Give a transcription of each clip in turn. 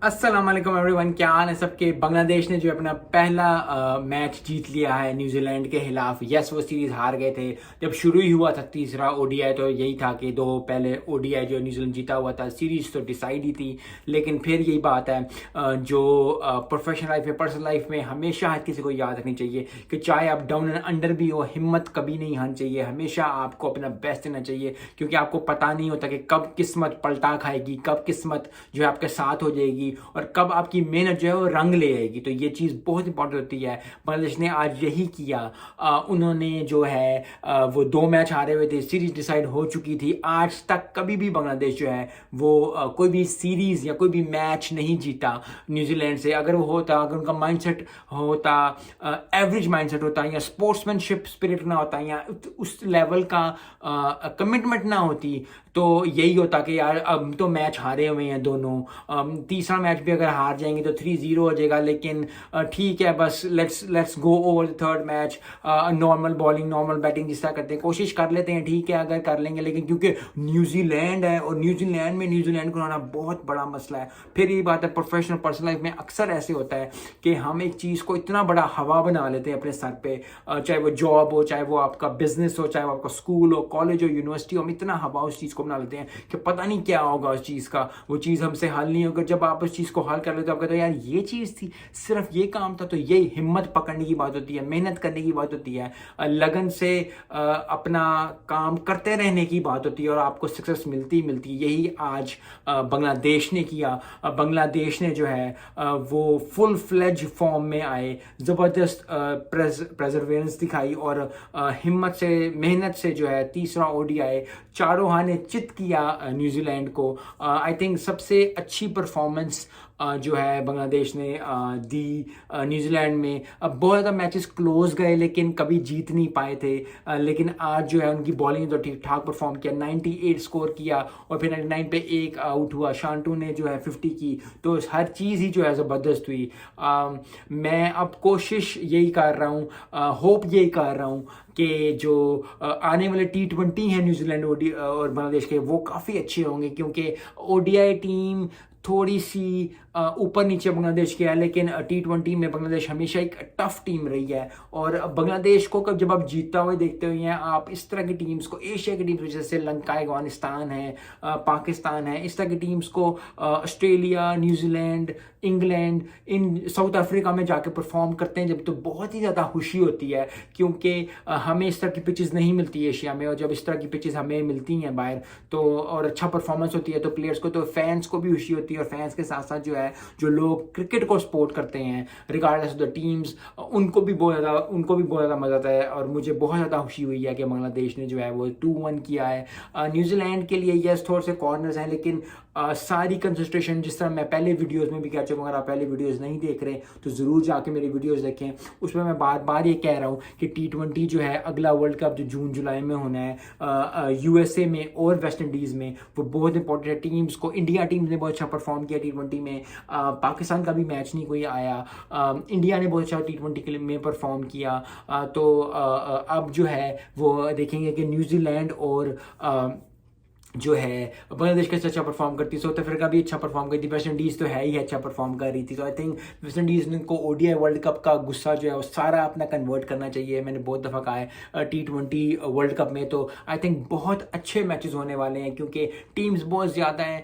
अस्सलाम वालेकुम एवरीवन, क्या हाल है सबके। बांग्लादेश ने जो अपना पहला मैच जीत लिया है न्यूजीलैंड के खिलाफ। यस, वो सीरीज़ हार गए थे। जब शुरू ही हुआ था तीसरा ओडीआई तो यही था कि दो पहले ओडीआई जो न्यूजीलैंड जीता हुआ था, सीरीज़ तो डिसाइड ही थी। लेकिन फिर यही बात है, जो प्रोफेशनल लाइफ में, पर्सनल लाइफ में हमेशा हर किसी को याद रखनी चाहिए कि चाहे आप डाउन एंड अंडर भी हो, हिम्मत कभी नहीं हारनी चाहिए। हमेशा आपको अपना बेस्ट देना चाहिए, क्योंकि आपको पता नहीं होता कि कब किस्मत पलटा खाएगी, कब किस्मत जो है आपके साथ हो जाएगी और कब आपकी मेहनत जो है वो रंग ले आएगी। तो ये चीज़ बहुत इंपॉर्टेंट होती है। बांग्लादेश ने आज यही किया। उन्होंने जो है वो 2 मैच हारे हुए थे, सीरीज डिसाइड हो चुकी थी। आज तक कभी भी बांग्लादेश जो है वो कोई भी सीरीज या कोई भी मैच नहीं जीता न्यूजीलैंड से। अगर वो होता, अगर उनका माइंडसेट होता, एवरेज माइंडसेट होता, या स्पोर्ट्समैनशिप स्पिरिट ना होता, या उस लेवल का कमिटमेंट ना होती, तो यही होता कि यार अब तो मैच हारे हुए हैं दोनों, तीसरा मैच भी अगर हार जाएंगे तो 3-0 हो जाएगा। लेकिन ठीक है, बस let's go over the third match. Normal bowling, normal batting जिस तरह करते हैं कोशिश कर लेते हैं, ठीक है अगर कर लेंगे। लेकिन क्योंकि न्यूजीलैंड है और न्यूजीलैंड में न्यूजीलैंड को हराना बहुत बड़ा मसला है। फिर ये बात है, प्रोफेशनल पर्सनल लाइफ में अक्सर ऐसे होता है कि हम एक चीज़ को इतना बड़ा हवा बना लेते हैं अपने सर पे, चाहे वो जॉब हो, चाहे वो आपका बिजनेस हो, चाहे वो आपका स्कूल हो, कॉलेज हो, यूनिवर्सिटी हो, हम इतना हवा उस चीज़ को बना लेते हैं कि पता नहीं क्या होगा उस चीज़ का, वो चीज़ हमसे हल नहीं होगा। जब आप उस चीज़ को हल कर लेते हो, आप कहते हो यार ये चीज़ थी, सिर्फ ये काम था। तो यही हिम्मत पकड़ने की बात होती है, मेहनत करने की बात होती है, लगन से अपना काम करते रहने की बात होती है और आपको सक्सेस मिलती मिलती है। यही आज बांग्लादेश ने किया। बांग्लादेश ने जो है वो फुल फ्लेज फॉर्म में आए, ज़बरदस्त प्रेजरवेंस दिखाई और हिम्मत से, मेहनत से जो है तीसरा ओडीआई चारों हाने चित किया न्यूजीलैंड को। आई थिंक सबसे अच्छी परफॉर्मेंस जो है बांग्लादेश ने दी न्यूजीलैंड में। अब बहुत ज़्यादा मैचेस क्लोज गए लेकिन कभी जीत नहीं पाए थे। लेकिन आज जो है उनकी बॉलिंग तो ठीक ठाक परफॉर्म किया, 98 स्कोर किया और फिर 99 पे एक आउट हुआ। शांटू ने जो है 50 की, तो हर चीज़ ही जो है ज़बरदस्त हुई। मैं अब कोशिश यही कर रहा हूँ, होप यही कर रहा हूँ कि जो आने वाले T20 हैं न्यूजीलैंड और बांग्लादेश के, वो काफ़ी अच्छे होंगे, क्योंकि ओडीआई टीम थोड़ी सी ऊपर नीचे बांग्लादेश की है। लेकिन T20 में बांग्लादेश हमेशा एक टफ टीम रही है। और बांग्लादेश को कब जब आप जीतता हुए देखते हुए हैं, आप इस तरह की टीम्स को, एशिया की टीम्स जैसे श्रीलंका, अफगानिस्तान है, पाकिस्तान है, इस तरह की टीम्स को ऑस्ट्रेलिया, न्यूजीलैंड, इंग्लैंड, इन साउथ अफ्रीका में जाके परफॉर्म करते हैं जब, तो बहुत ही ज़्यादा खुशी होती है। क्योंकि हमें इस तरह की पिचेस नहीं मिलती एशिया में, और जब इस तरह की पिचेस हमें मिलती हैं बाहर तो, और अच्छा परफॉर्मेंस होती है, तो प्लेयर्स को, तो फैंस को भी खुशी होती है। और फैंस के साथ साथ जो है जो लोग क्रिकेट को सपोर्ट करते हैं रिगार्डलेस ऑफ द टीम्स, उनको भी बहुत ज़्यादा मज़ा आता है। और मुझे बहुत ज़्यादा खुशी हुई है कि बांग्लादेश ने जो है वो 2-1 किया है। न्यूजीलैंड के लिए यस थोड़े से कॉर्नर्स हैं, लेकिन सारी कंसंट्रेशन, जिस तरह मैं पहले वीडियोस में भी कह चुका हूँ, अगर आप पहले वीडियोस नहीं देख रहे तो ज़रूर जाके मेरी वीडियोस देखें। उसमें मैं बार बार ये कह रहा हूँ कि T20 जो है अगला वर्ल्ड कप जो जून जुलाई में होना है USA में और वेस्ट इंडीज़ में, वो बहुत इंपॉर्टेंट है टीम्स को। इंडिया टीम ने बहुत अच्छा परफॉर्म किया T20 में। पाकिस्तान का भी मैच नहीं कोई आया, इंडिया ने बहुत अच्छा T20 के लिए में परफॉर्म किया। तो अब जो है वो देखेंगे कि न्यूजीलैंड और जो है बांग्लादेश कैसे अच्छा परफॉर्म करती है। साउथ अफ्रीका भी अच्छा परफॉर्म करती है, वेस्ट इंडीज़ तो है ही अच्छा परफॉर्म कर रही थी। तो आई थिंक वेस्ट इंडीज़ को ओडीआई वर्ल्ड कप का गुस्सा जो है वो सारा अपना कन्वर्ट करना चाहिए। मैंने बहुत दफ़ा कहा है T20 वर्ल्ड कप में तो आई थिंक बहुत अच्छे मैचेस होने वाले हैं, क्योंकि टीम्स बहुत ज़्यादा हैं,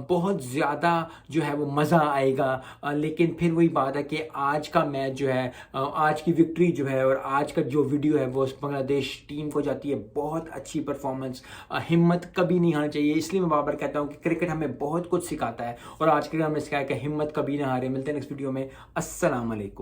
बहुत ज़्यादा जो है वो मज़ा आएगा। लेकिन फिर वही बात है कि आज का मैच जो है, आज की विक्ट्री जो है और आज का जो वीडियो है वो बांग्लादेश टीम को जाती है बहुत अच्छी परफॉर्मेंस। हिम्मत कभी नहीं हारनी चाहिए। इसलिए मैं बार कहता हूँ कि क्रिकेट हमें बहुत कुछ सिखाता है और आज क्रिकेट हमें सिखाया कि हिम्मत कभी ना हारे। मिलते हैं नेक्स्ट वीडियो में। अस्सलाम वालेकुम।